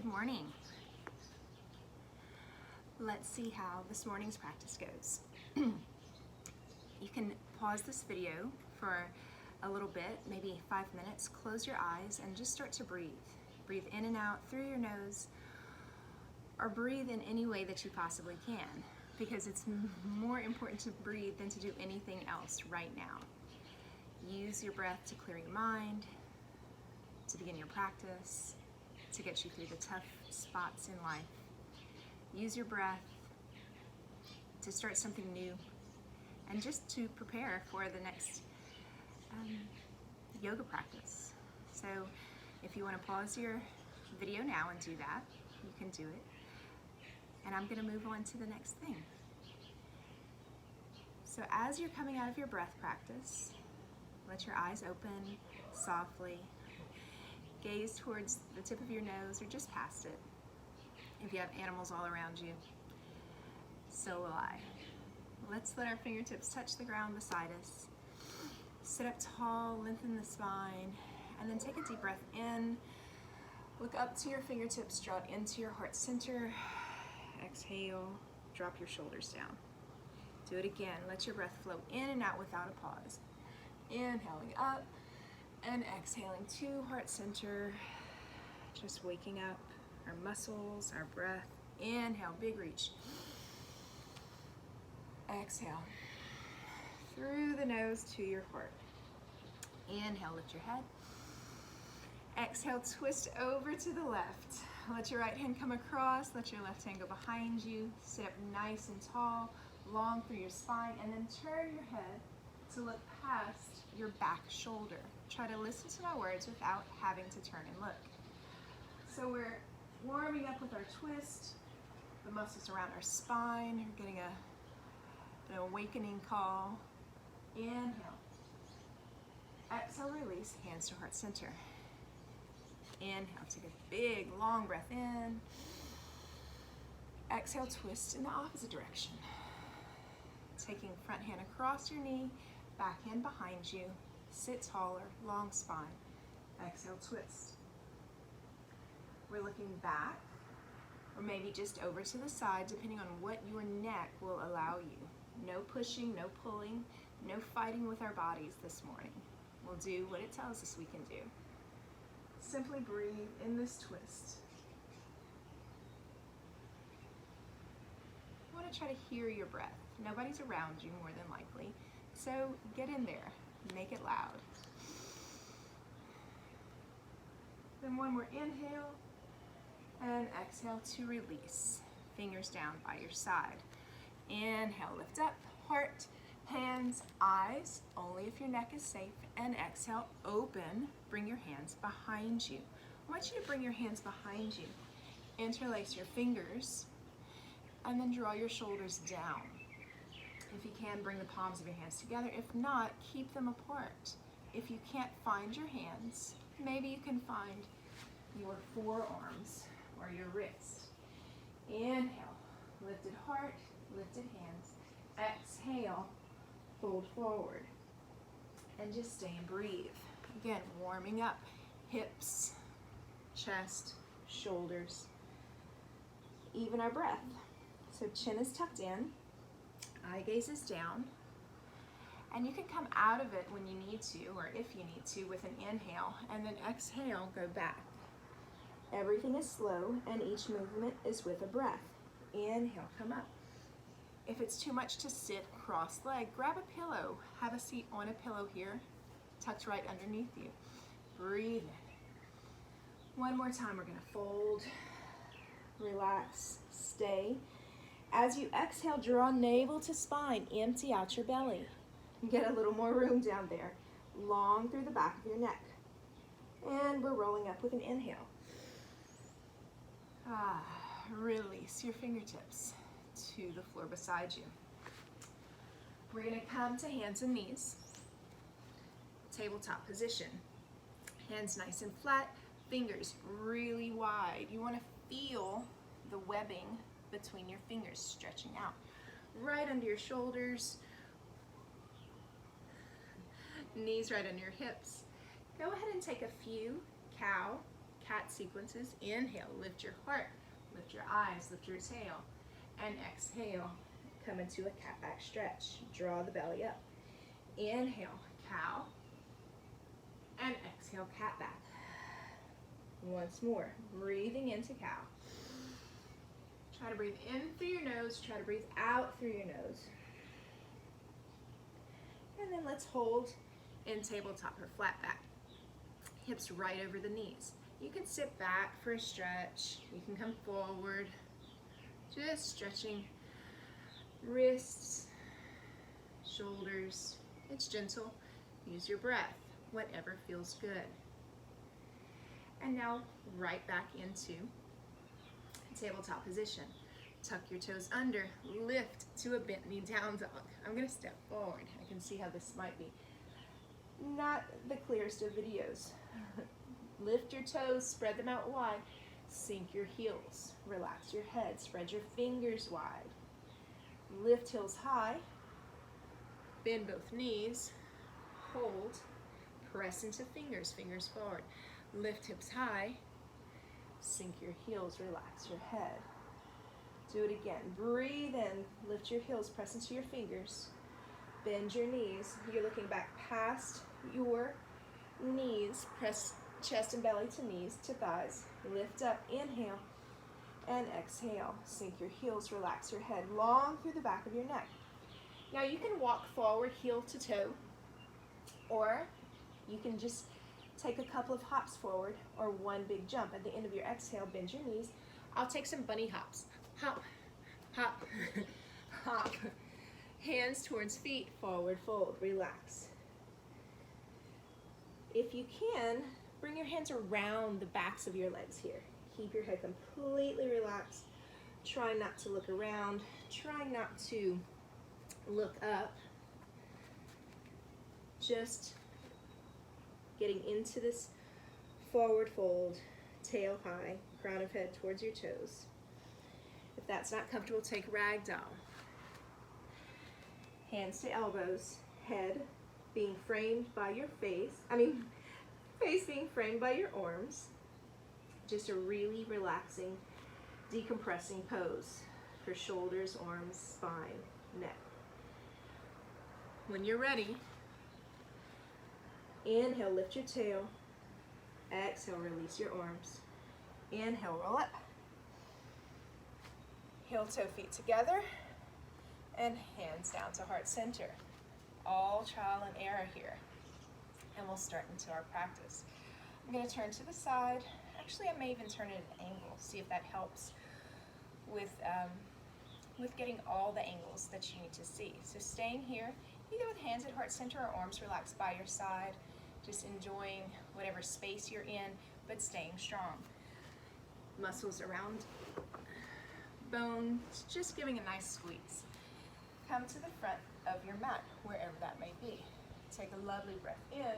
morning. Let's see how this morning's practice goes. You can pause this video for a little bit, maybe 5 minutes, close your eyes and just start to breathe. Breathe in and out through your nose, or breathe in any way that you possibly can, because it's more important to breathe than to do anything else right now. Use your breath to clear your mind, to begin your practice, to get you through the tough spots in life. Use your breath to start something new and just to prepare for the next yoga practice. So if you want to pause your video now and do that, you can do it. And I'm going to move on to the next thing. So as you're coming out of your breath practice, let your eyes open softly. Gaze towards the tip of your nose or just past it. If you have animals all around you, so will I. Let's let our fingertips touch the ground beside us. Sit up tall, lengthen the spine, and then take a deep breath in. Look up to your fingertips, draw it into your heart center. Exhale, drop your shoulders down. Do it again. Let your breath flow in and out without a pause. Inhaling up and exhaling to heart center. Just waking up our muscles, our breath. Inhale, big reach. Exhale through the nose to your heart. Inhale, lift your head. Exhale, twist over to the left. Let your right hand come across, let your left hand go behind you. Sit up nice and tall, long through your spine, and then turn your head to look past your back shoulder. Try to listen to my words without having to turn and look. So we're warming up with our twist. The muscles around our spine are getting an awakening call. Inhale. Exhale, release, hands to heart center. Inhale, take a big, long breath in. Exhale, twist in the opposite direction. Taking front hand across your knee, back hand behind you. Sit taller, long spine. Exhale, twist. We're looking back, or maybe just over to the side, depending on what your neck will allow you. No pushing, no pulling, no fighting with our bodies this morning. We'll do what it tells us we can do. Simply breathe in this twist. You want to try to hear your breath. Nobody's around you more than likely, so get in there, make it loud. Then one more inhale and exhale to release. Fingers down by your side. Inhale, lift up, heart, hands, eyes, only if your neck is safe, and exhale, open, bring your hands behind you. I want you to bring your hands behind you. Interlace your fingers, and then draw your shoulders down. If you can, bring the palms of your hands together. If not, keep them apart. If you can't find your hands, maybe you can find your forearms or your wrist. Inhale, lifted heart, lifted hands. Exhale, fold forward. And just stay and breathe. Again, warming up hips, chest, shoulders, even our breath. So chin is tucked in, eye gaze is down, and you can come out of it when you need to, or if you need to, with an inhale, and then exhale, go back. Everything is slow, and each movement is with a breath. Inhale, come up. If it's too much to sit cross-legged, grab a pillow. Have a seat on a pillow here, tucked right underneath you. Breathe in. One more time, we're gonna fold, relax, stay. As you exhale, draw navel to spine, empty out your belly. Get a little more room down there, long through the back of your neck. And we're rolling up with an inhale. Release your fingertips to the floor beside you. We're gonna come to hands and knees, tabletop position. Hands nice and flat, fingers really wide. You wanna feel the webbing between your fingers stretching out. Right under your shoulders, knees right under your hips. Go ahead and take a few cow, cat sequences. Inhale, lift your heart, lift your eyes, lift your tail. And exhale, come into a cat back stretch. Draw the belly up. Inhale, cow. And exhale, cat back. Once more, breathing into cow. Try to breathe in through your nose, try to breathe out through your nose. And then let's hold in tabletop or flat back. Hips right over the knees. You can sit back for a stretch. You can come forward. Just stretching wrists, shoulders. It's gentle. Use your breath, whatever feels good. And now right back into tabletop position. Tuck your toes under, lift to a bent knee down dog. I'm gonna step forward. I can see how this might be not the clearest of videos. Lift your toes, spread them out wide. Sink your heels, relax your head, spread your fingers wide. Lift heels high, bend both knees, hold, press into fingers, fingers forward. Lift hips high, sink your heels, relax your head. Do it again. Breathe in, lift your heels, press into your fingers. Bend your knees. You're looking back past your knees. Press chest and belly to knees, to thighs. Lift up, inhale, and exhale. Sink your heels, relax your head long through the back of your neck. Now you can walk forward heel to toe, or you can just take a couple of hops forward or one big jump. At the end of your exhale, bend your knees. I'll take some bunny hops. Hop, hop, hop. Hands towards feet, forward fold, relax. If you can, bring your hands around the backs of your legs here. Keep your head completely relaxed. Try not to look around. Try not to look up. Just getting into this forward fold, tail high, crown of head towards your toes. If that's not comfortable, take ragdoll. Hands to elbows, head being framed by your face, face being framed by your arms. Just a really relaxing, decompressing pose for shoulders, arms, spine, neck. When you're ready, inhale, lift your tail. Exhale, release your arms. Inhale, roll up. Heel toe feet together and hands down to heart center. All trial and error here. And we'll start into our practice. I'm going to turn to the side. Actually, I may even turn it at an angle, see if that helps with getting all the angles that you need to see. So staying here, either with hands at heart center or arms relaxed by your side, just enjoying whatever space you're in, but staying strong. Muscles around bones, just giving a nice squeeze. Come to the front of your mat, wherever that may be. Take a lovely breath in.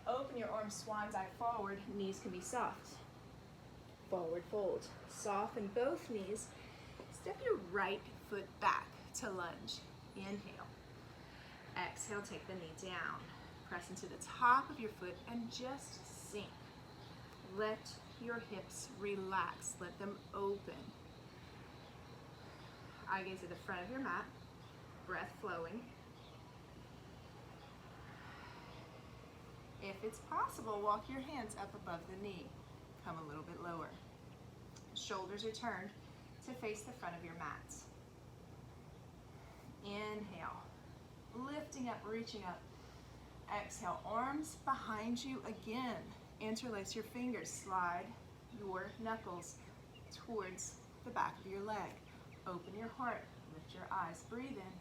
Open your arms, swan dive forward. Knees can be soft. Forward fold. Soften both knees. Step your right foot back to lunge. Inhale. Exhale, take the knee down. Press into the top of your foot and just sink. Let your hips relax. Let them open. Eye gaze at the front of your mat. Breath flowing. If it's possible, walk your hands up above the knee. Come a little bit lower. Shoulders are turned to face the front of your mat. Inhale. Lifting up, reaching up. Exhale, arms behind you again. Interlace your fingers. Slide your knuckles towards the back of your leg. Open your heart. Lift your eyes. Breathe in.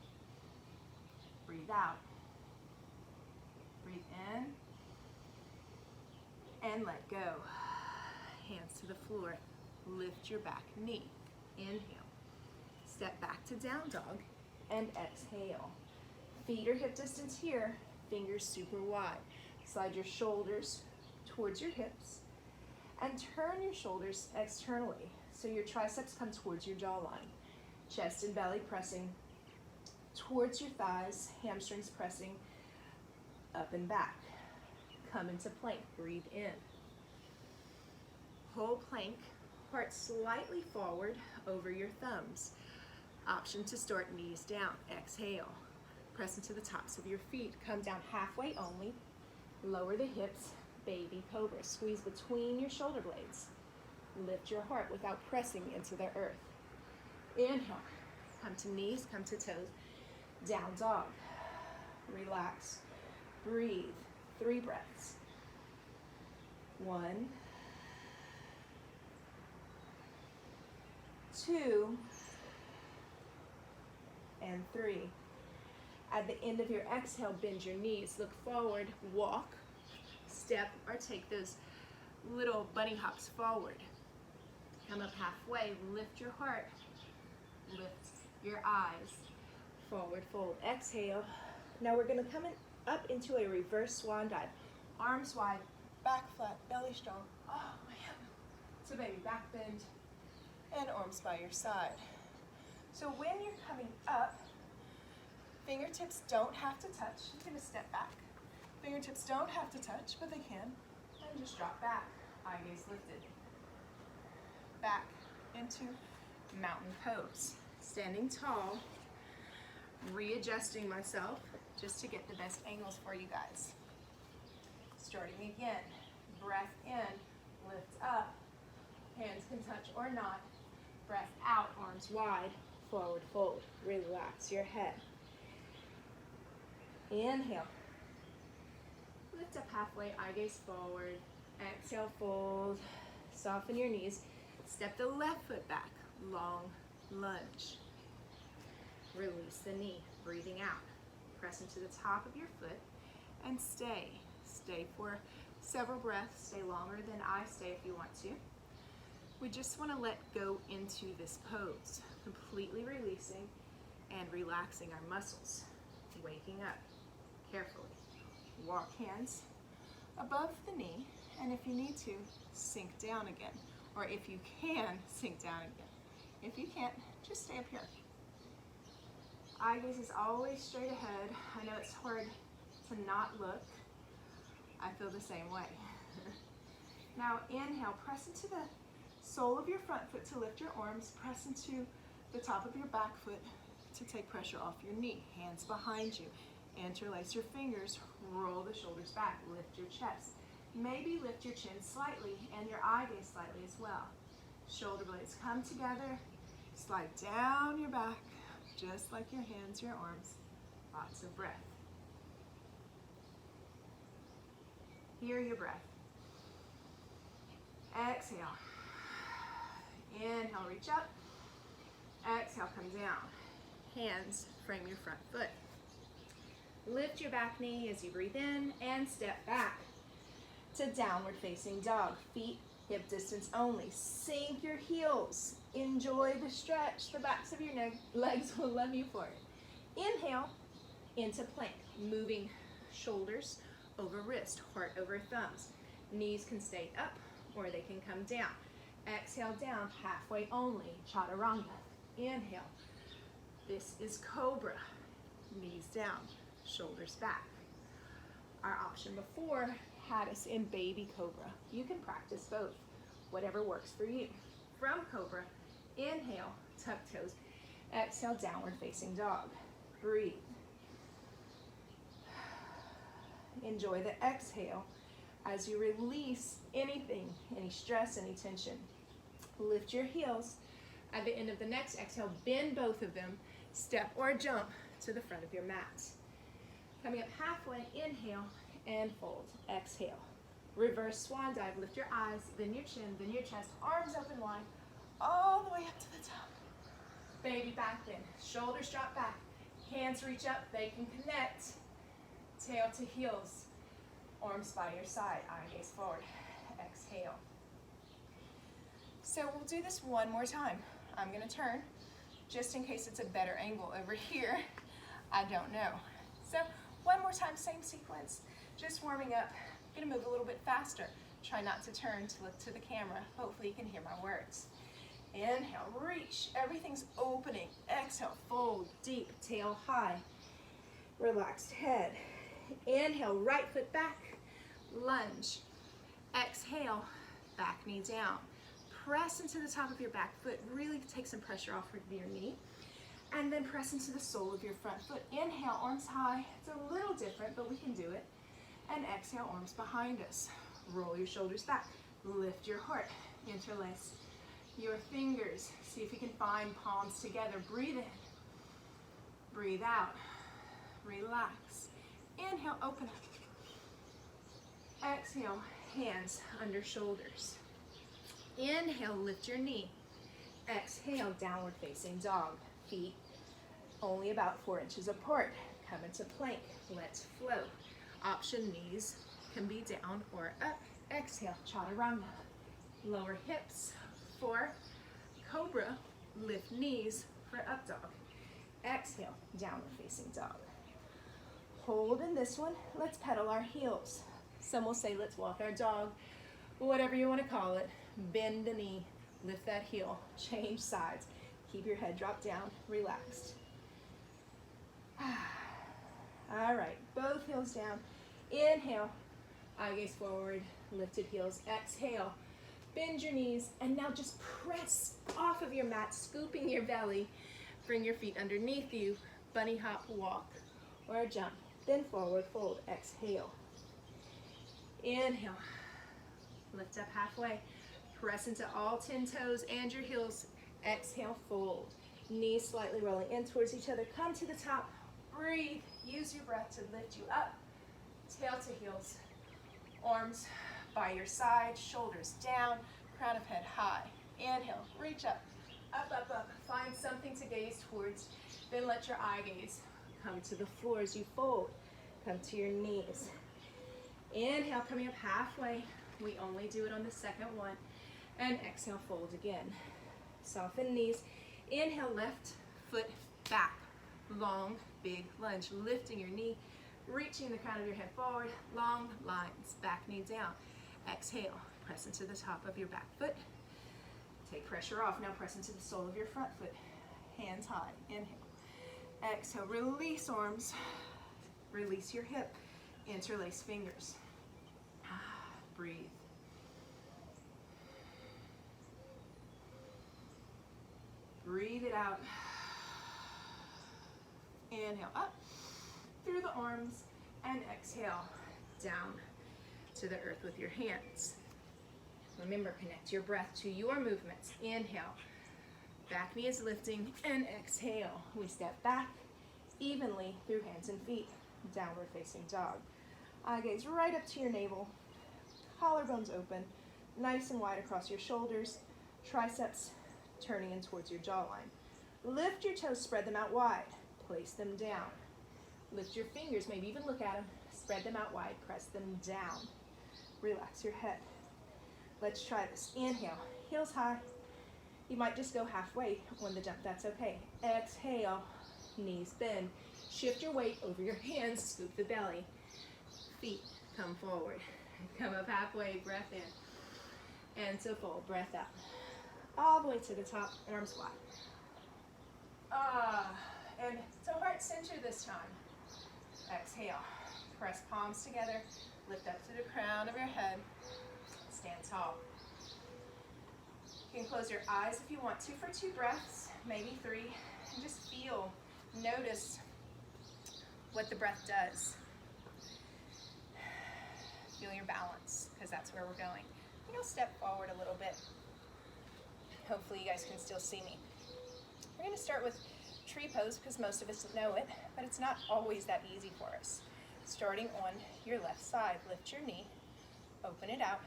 Breathe out. Breathe in. And let go. Hands to the floor. Lift your back knee. Inhale. Step back to down dog and exhale. Feet are hip distance here. Fingers super wide. Slide your shoulders towards your hips and turn your shoulders externally so your triceps come towards your jawline. Chest and belly pressing towards your thighs, hamstrings pressing up and back. Come into plank, breathe in. Whole plank, heart slightly forward over your thumbs. Option to start knees down. Exhale. Press into the tops of your feet. Come down halfway only. Lower the hips. Baby cobra. Squeeze between your shoulder blades. Lift your heart without pressing into the earth. Inhale. Come to knees, come to toes. Down dog. Relax. Breathe. 3 breaths. 1, 2, and 3. At the end of your exhale, bend your knees. Look forward, walk, step, or take those little bunny hops forward. Come up halfway, lift your heart, lift your eyes, forward fold. Exhale. Now we're going to come up into a reverse swan dive. Arms wide, back flat, belly strong. Oh man. So baby, back bend and arms by your side. So when you're coming up, fingertips don't have to touch. You can just step back. Fingertips don't have to touch, but they can. And just drop back. Eye gaze lifted. Back into mountain pose. Standing tall, readjusting myself just to get the best angles for you guys. Starting again. Breath in, lift up. Hands can touch or not. Breath out, arms wide, forward fold. Relax your head. Inhale. Lift up halfway, eye gaze forward. Exhale, fold. Soften your knees. Step the left foot back. Long lunge. Release the knee, breathing out. Press into the top of your foot and stay. Stay for several breaths. Stay longer than I stay if you want to. We just want to let go into this pose, completely releasing and relaxing our muscles. Waking up carefully. Walk hands above the knee, and if you need to, sink down again. Or if you can, sink down again. If you can't, just stay up here. Eye gaze is always straight ahead. I know it's hard to not look. I feel the same way. Now inhale, press into the sole of your front foot to lift your arms. Press into the top of your back foot to take pressure off your knee. Hands behind you. Interlace your fingers. Roll the shoulders back. Lift your chest. Maybe lift your chin slightly and your eye gaze slightly as well. Shoulder blades come together. Slide down your back, just like your hands, your arms. Lots of breath. Hear your breath. Exhale. Inhale, reach up. Exhale, come down. Hands frame your front foot. Lift your back knee as you breathe in and step back to downward facing dog. Feet hip distance only. Sink your heels. Enjoy the stretch. The backs of your legs will love you for it. Inhale into plank. Moving shoulders over wrist, heart over thumbs. Knees can stay up or they can come down. Exhale down, halfway only, chaturanga. Inhale. This is cobra. Knees down, shoulders back. Our option before had us in baby cobra. You can practice both, whatever works for you. From cobra, inhale, tuck toes. Exhale, downward facing dog. Breathe. Enjoy the exhale as you release anything, any stress, any tension. Lift your heels. At the end of the next exhale, bend both of them. Step or jump to the front of your mat. Coming up halfway, inhale and fold. Exhale. Reverse swan dive. Lift your eyes, then your chin, then your chest. Arms open wide, all the way up to the top. Baby back bend. Shoulders drop back. Hands reach up. They can connect. Tail to heels. Arms by your side. Eye gaze forward. Exhale. So we'll do this one more time. I'm going to turn just in case it's a better angle over here. I don't know. So one more time, same sequence. Just warming up. I'm going to move a little bit faster. Try not to turn to look to the camera. Hopefully you can hear my words. Inhale, reach. Everything's opening. Exhale, fold deep, tail high. Relaxed head. Inhale, right foot back. Lunge. Exhale, back knee down. Press into the top of your back foot, really take some pressure off of your knee, and then press into the sole of your front foot. Inhale, arms high. It's a little different, but we can do it. And exhale, arms behind us. Roll your shoulders back. Lift your heart. Interlace your fingers. See if you can find palms together. Breathe in. Breathe out. Relax. Inhale, open up. Exhale, hands under shoulders. Inhale, lift your knee. Exhale, downward facing dog. Feet only about 4 inches apart. Come into plank. Let's float. Option knees can be down or up. Exhale, chaturanga. Lower hips for cobra. Lift knees for up dog. Exhale, downward facing dog. Hold in this one. Let's pedal our heels. Some will say let's walk our dog. Whatever you want to call it. Bend the knee. Lift that heel. Change sides. Keep your head dropped down. Relaxed. All right, both heels down. Inhale, eye gaze forward, lifted heels. Exhale, bend your knees, and now just press off of your mat, scooping your belly. Bring your feet underneath you, bunny hop, walk, or jump. Then forward fold, exhale. Inhale, lift up halfway. Press into all 10 toes and your heels. Exhale, fold. Knees slightly rolling in towards each other. Come to the top. Breathe. Use your breath to lift you up. Tail to heels. Arms by your side. Shoulders down. Crown of head high. Inhale. Reach up. Up, up, up. Find something to gaze towards. Then let your eye gaze come to the floor as you fold. Come to your knees. Inhale, coming up halfway. We only do it on the second one. And exhale, fold again. Soften knees. Inhale, left foot back. Long, big lunge. Lifting your knee, reaching the crown of your head forward. Long lines, back knee down. Exhale, press into the top of your back foot. Take pressure off. Now press into the sole of your front foot. Hands high. Inhale. Exhale, release arms. Release your hip. Interlace fingers. Breathe. Breathe it out. Inhale up through the arms and exhale down to the earth with your hands. Remember, connect your breath to your movements. Inhale, back knee is lifting, and exhale. We step back evenly through hands and feet. Downward facing dog. Eye gaze right up to your navel. Collarbones open, nice and wide across your shoulders. Triceps turning in towards your jawline. Lift your toes, spread them out wide. Place them down. Lift your fingers, maybe even look at them. Spread them out wide, press them down. Relax your head. Let's try this. Inhale, heels high. You might just go halfway on the jump, that's okay. Exhale, knees bend. Shift your weight over your hands, scoop the belly. Feet come forward. Come up halfway, breath in. And so fold, breath out. All the way to the top, arms wide. And to heart center this time. Exhale, press palms together, lift up to the crown of your head, stand tall. You can close your eyes if you want to for 2 breaths, maybe 3, and just feel, notice what the breath does. Feel your balance, because that's where we're going. I think I'll step forward a little bit. Hopefully you guys can still see me. We're going to start with tree pose because most of us know it, but it's not always that easy for us. Starting on your left side, lift your knee, open it out.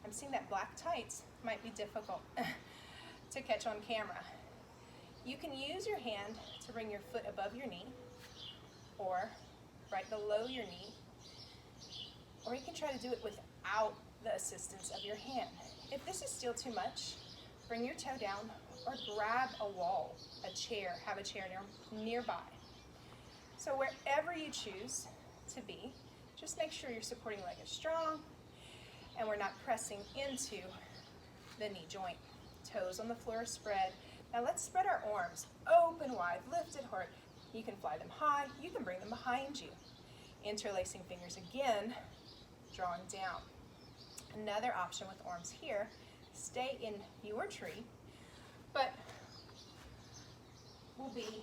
I'm seeing that black tights might be difficult to catch on camera. You can use your hand to bring your foot above your knee or right below your knee, or you can try to do it without the assistance of your hand. If this is still too much, bring your toe down or grab a wall, a chair, have a chair nearby. So wherever you choose to be, just make sure your supporting leg is strong and we're not pressing into the knee joint. Toes on the floor spread. Now let's spread our arms open wide, lifted heart. You can fly them high, you can bring them behind you. Interlacing fingers again, drawing down. Another option with arms here, stay in your tree, but will be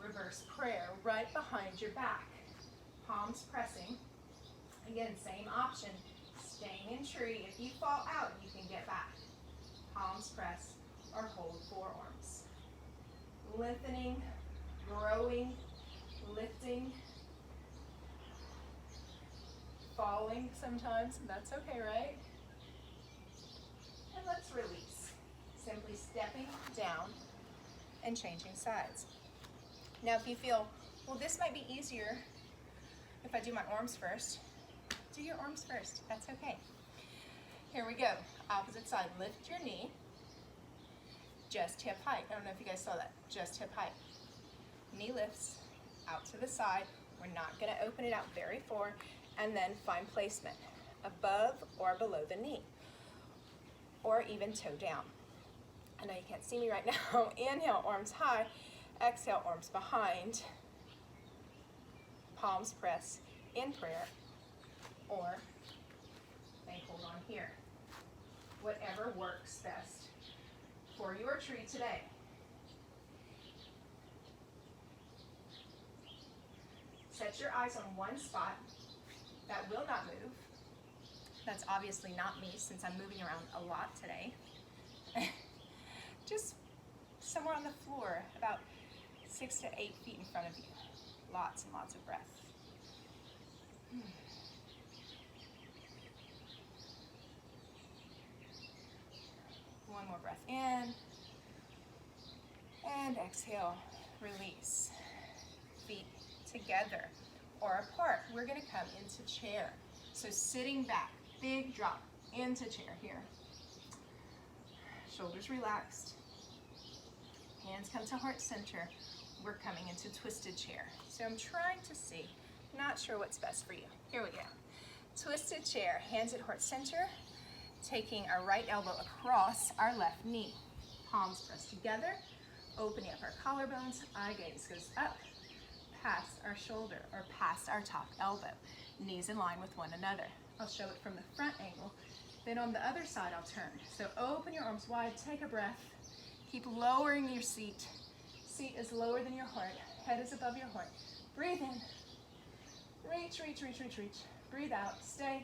reverse prayer right behind your back. Palms pressing. Again, same option. Staying in tree. If you fall out, you can get back. Palms press or hold forearms. Lengthening, growing, lifting, falling sometimes. That's okay, right? And let's release. Simply stepping down and changing sides. Now if you feel, well, this might be easier if I do my arms first, do your arms first. That's okay. Here we go. Opposite side. Lift your knee. Just hip height. I don't know if you guys saw that. Just hip height. Knee lifts out to the side. We're not going to open it out very far. And then find placement above or below the knee. Or even toe down. I know you can't see me right now. Inhale, arms high. Exhale, arms behind. Palms press in prayer. Or they hold on here. Whatever works best for your tree today. Set your eyes on one spot that will not move. That's obviously not me since I'm moving around a lot today. Just somewhere on the floor, about 6 to 8 feet in front of you. Lots and lots of breath. One more breath in. And exhale, release. Feet together or apart. We're going to come into chair. So sitting back, big drop into chair here. Shoulders relaxed. Hands come to heart center. We're coming into twisted chair. So I'm trying to see, not sure what's best for you. Here we go. Twisted chair, hands at heart center, taking our right elbow across our left knee. Palms pressed together, opening up our collarbones. Eye gaze goes up, past our shoulder or past our top elbow. Knees in line with one another. I'll show it from the front angle. Then on the other side, I'll turn. So open your arms wide, take a breath. Keep lowering your seat. Seat is lower than your heart. Head is above your heart. Breathe in. Reach, reach, reach, reach, reach. Breathe out, stay.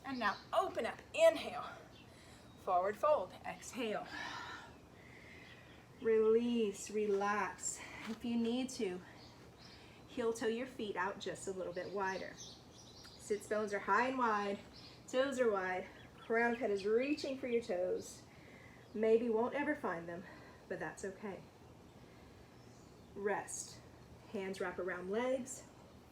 And now open up, inhale. Forward fold, exhale. Release, relax. If you need to, heel toe your feet out just a little bit wider. Sits bones are high and wide, toes are wide, crown of head is reaching for your toes. Maybe won't ever find them, but that's okay. Rest. Hands wrap around legs,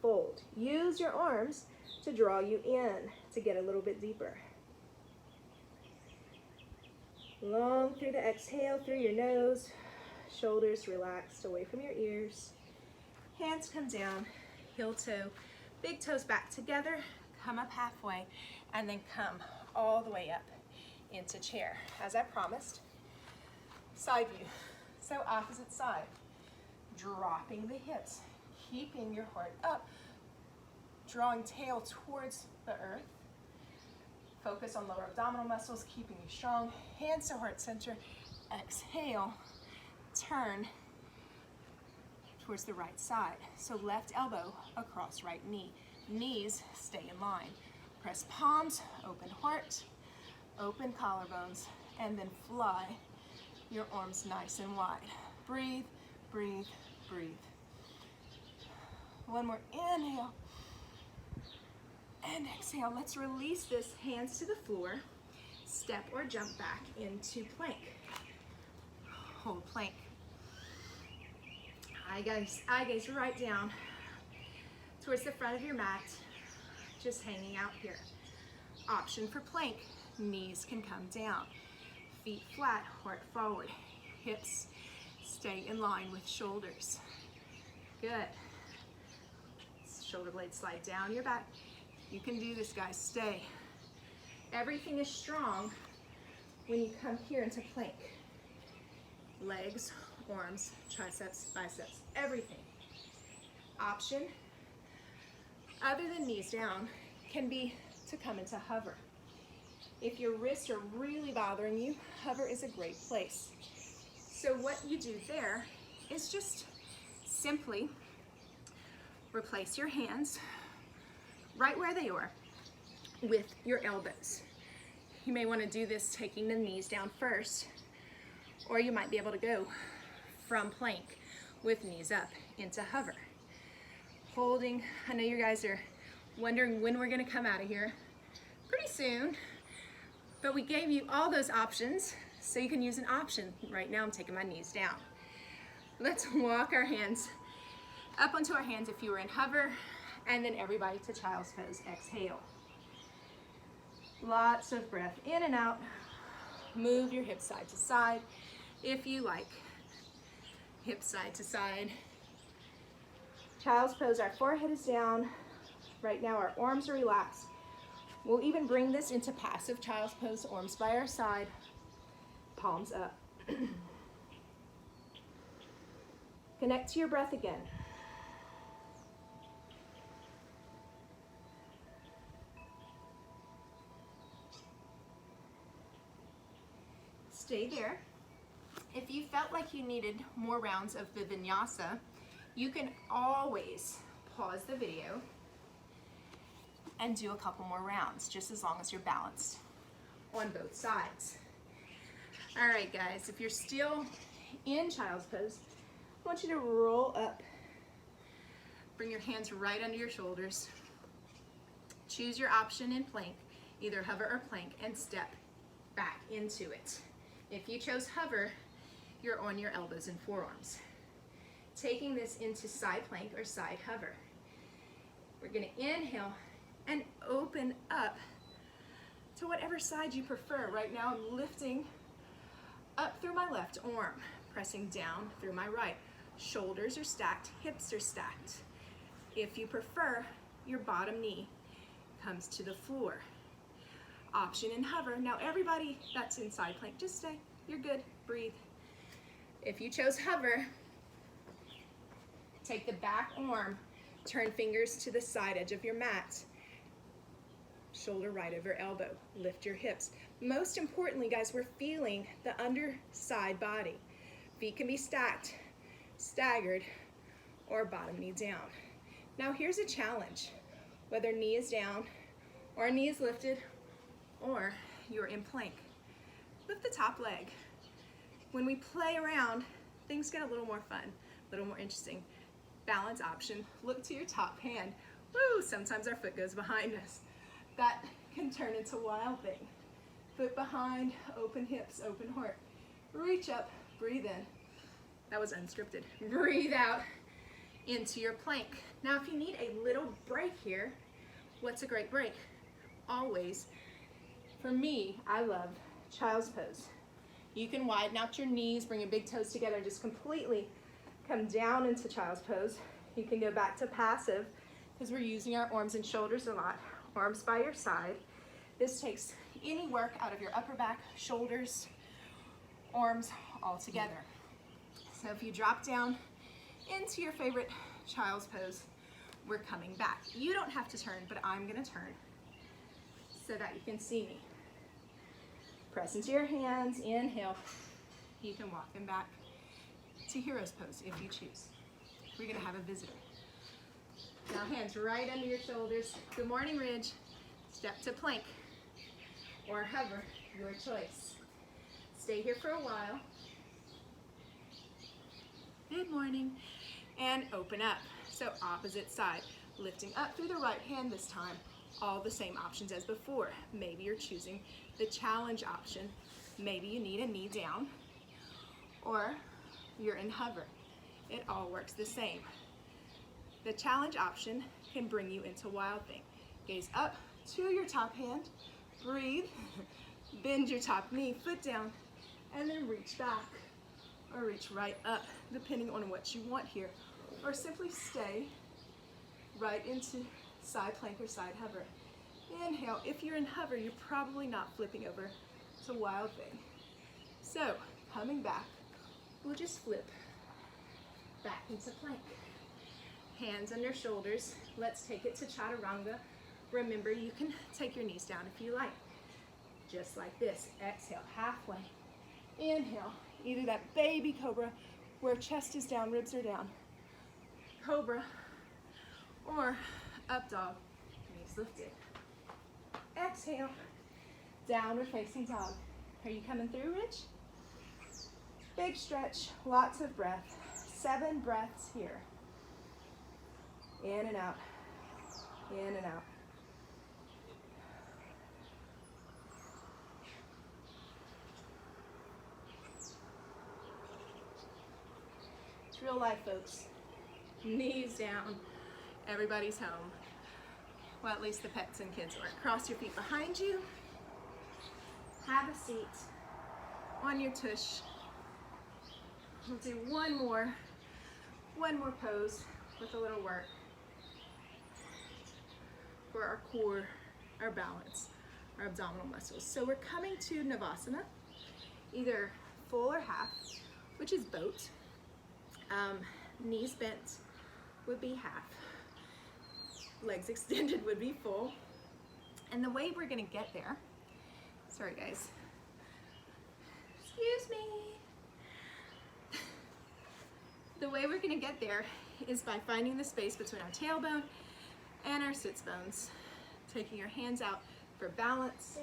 fold. Use your arms to draw you in to get a little bit deeper. Long through the exhale, through your nose, shoulders relaxed away from your ears. Hands come down, heel toe, big toes back together, come up halfway, and then come all the way up into chair. As I promised, side view. So opposite side, dropping the hips, keeping your heart up, drawing tail towards the earth. Focus on lower abdominal muscles, keeping you strong. Hands to heart center. Exhale, turn towards the right side. So left elbow across right knee. Knees stay in line. Press palms, open heart, open collarbones, and then fly your arms nice and wide. Breathe, breathe, breathe. One more inhale. And exhale. Let's release this, hands to the floor. Step or jump back into plank. Hold plank. Eye gaze right down towards the front of your mat, just hanging out here. Option for plank, knees can come down. Feet flat, heart forward. Hips stay in line with shoulders. Good. Shoulder blades slide down your back. You can do this, guys. Stay. Everything is strong when you come here into plank. Legs, arms, triceps, biceps, everything. Option, other than knees down, can be to come into hover. If your wrists are really bothering you, hover is a great place. So what you do there is just simply replace your hands right where they are with your elbows. You may want to do this taking the knees down first, or you might be able to go from plank with knees up into hover. Holding, I know you guys are wondering when we're going to come out of here. Pretty soon, but we gave you all those options, so you can use an option. Right now I'm taking my knees down. Let's walk our hands up onto our hands if you were in hover, and then everybody to child's pose. Exhale. Lots of breath in and out. Move your hips side to side if you like. Hips side to side. Child's pose, our forehead is down. Right now our arms are relaxed. We'll even bring this into passive child's pose, arms by our side, palms up. Connect to your breath again. Stay there. If you felt like you needed more rounds of the vinyasa, you can always pause the video and do a couple more rounds, just as long as you're balanced on both sides. All right, guys, if you're still in child's pose, I want you to roll up. Bring your hands right under your shoulders. Choose your option in plank, either hover or plank, and step back into it. If you chose hover, you're on your elbows and forearms. Taking this into side plank or side hover. We're gonna inhale and open up to whatever side you prefer. Right now I'm lifting up through my left arm, pressing down through my right. Shoulders are stacked, hips are stacked. If you prefer, your bottom knee comes to the floor. Option in hover. Now everybody that's in side plank, just stay, you're good, breathe. If you chose hover, take the back arm, turn fingers to the side edge of your mat, shoulder right over elbow, lift your hips. Most importantly, guys, we're feeling the underside body. Feet can be stacked, staggered, or bottom knee down. Now here's a challenge. Whether knee is down, or knee is lifted, or you're in plank, lift the top leg. When we play around, things get a little more fun, a little more interesting. Balance option, look to your top hand. Woo, sometimes our foot goes behind us. That can turn into wild thing. Foot behind, open hips, open heart. Reach up, breathe in. That was unscripted. Breathe out into your plank. Now if you need a little break here, what's a great break? Always, for me, I love child's pose. You can widen out your knees, bring your big toes together, just completely come down into child's pose. You can go back to passive because we're using our arms and shoulders a lot. Arms by your side. This takes any work out of your upper back, shoulders, arms all together. So if you drop down into your favorite child's pose, we're coming back. You don't have to turn, but I'm gonna turn so that you can see me. Press into your hands, inhale. You can walk them back to hero's pose if you choose. We're gonna have a visitor. Now hands right under your shoulders. Good morning, Ridge. Step to plank or hover, your choice. Stay here for a while. Good morning. And open up. So opposite side. Lifting up through the right hand this time. All the same options as before. Maybe you're choosing the challenge option. Maybe you need a knee down. Or you're in hover. It all works the same. The challenge option can bring you into wild thing. Gaze up to your top hand, breathe, bend your top knee, foot down, and then reach back or reach right up, depending on what you want here. Or simply stay right into side plank or side hover. Inhale. If you're in hover, you're probably not flipping over to wild thing. So, coming back, we'll just flip back into plank. Hands under shoulders. Let's take it to chaturanga Remember, you can take your knees down if you like. Just like this. Exhale, halfway. Inhale, either that baby cobra where chest is down, ribs are down. Cobra or up dog, knees lifted. Exhale, downward facing dog. Are you coming through, Rich? Big stretch, lots of breath. 7 breaths here. In and out, in and out. It's real life, folks. Knees down, everybody's home. Well, at least the pets and kids are. Cross your feet behind you. Have a seat on your tush. We'll do one more pose with a little work for our core, our balance, our abdominal muscles. So we're coming to Navasana, either full or half, which is boat. Knees bent would be half. Legs extended would be full. And the way we're gonna get there, sorry guys, excuse me. The way we're gonna get there is by finding the space between our tailbone and our sits bones. Taking your hands out for balance,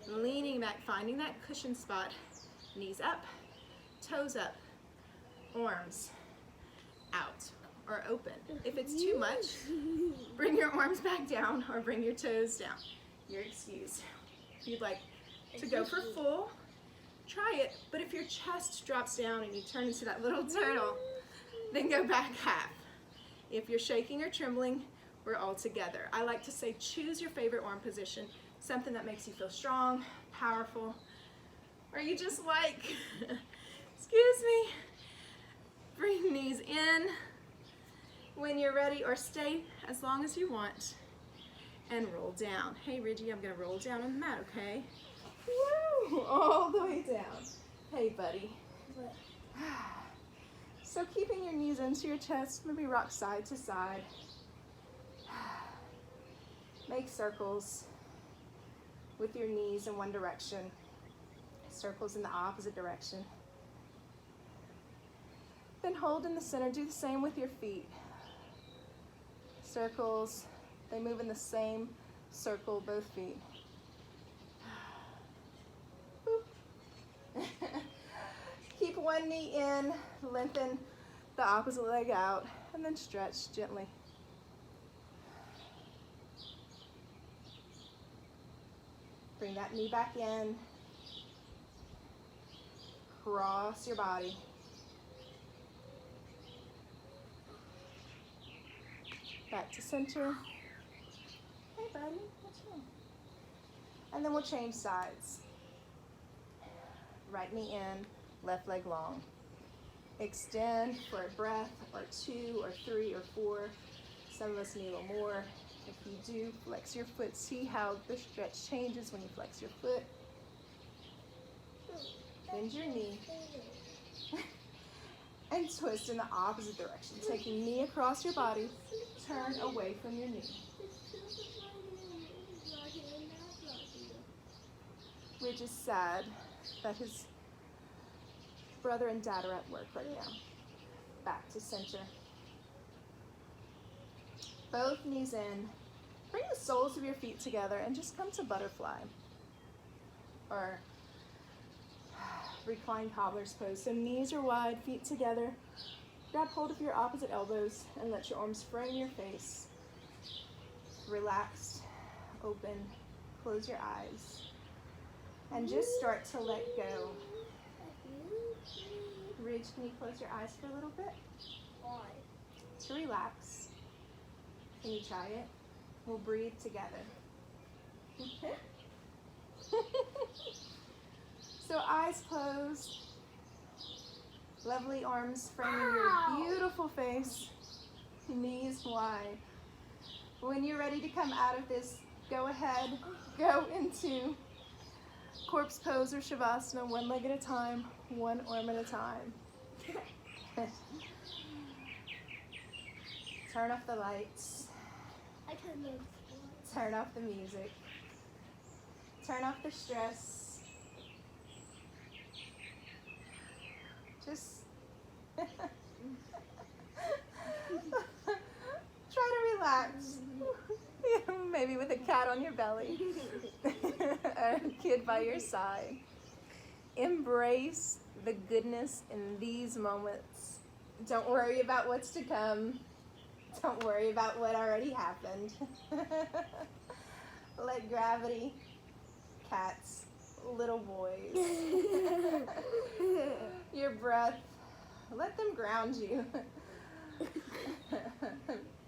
leaning back, finding that cushion spot, knees up, toes up, arms out or open. If it's too much, bring your arms back down or bring your toes down. You're excused. If you'd like to go for full, try it, but if your chest drops down and you turn into that little turtle, then go back half. If you're shaking or trembling, we're all together. I like to say choose your favorite arm position, something that makes you feel strong, powerful, or you just like, excuse me, bring knees in when you're ready, or stay as long as you want, and roll down. Hey Reggie, I'm gonna roll down on the mat, okay? Woo! All the way down. Hey buddy. So keeping your knees into your chest, maybe rock side to side. Make circles with your knees in one direction, circles in the opposite direction. Then hold in the center, do the same with your feet. Circles, they move in the same circle, both feet. Keep one knee in, lengthen the opposite leg out, and then stretch gently. Bring that knee back in. Cross your body. Back to center. Hey buddy, what's wrong? And then we'll change sides. Right knee in, left leg long. Extend for a breath, or 2, or 3, or 4. Some of us need a little more. If you do, flex your foot. See how the stretch changes when you flex your foot. Bend your knee. And twist in the opposite direction. Taking knee across your body, turn away from your knee. Ridge is sad that his brother and dad are at work right now. Back to center. Both knees in. Bring the soles of your feet together and just come to butterfly. Or reclined cobbler's pose. So knees are wide, feet together. Grab hold of your opposite elbows and let your arms frame your face. Relaxed, open, close your eyes. And just start to let go. Ridge, can you close your eyes for a little bit? Why? To relax. Can you try it? We'll breathe together. Okay. So eyes closed. Lovely arms framing your beautiful face. Knees wide. When you're ready to come out of this, go ahead, go into corpse pose or shavasana, one leg at a time, one arm at a time. Turn off the lights. Turn off the music. Turn off the stress. Just try to relax. Maybe with a cat on your belly. A kid by your side. Embrace the goodness in these moments. Don't worry about what's to come. Don't worry about what already happened. Let gravity, cats, little boys, your breath, let them ground you.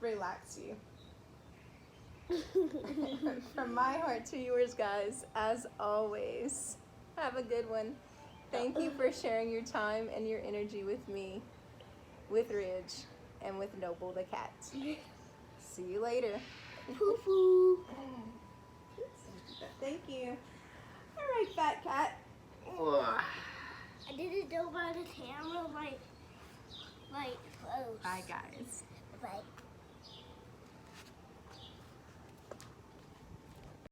Relax you. From my heart to yours, guys, as always, have a good one. Thank you for sharing your time and your energy with me, with Ridge, and with Noble the cat. See you later. Poo-poo. Thank you. All right, fat cat. I didn't know about the camera, like close. Bye, guys. Like.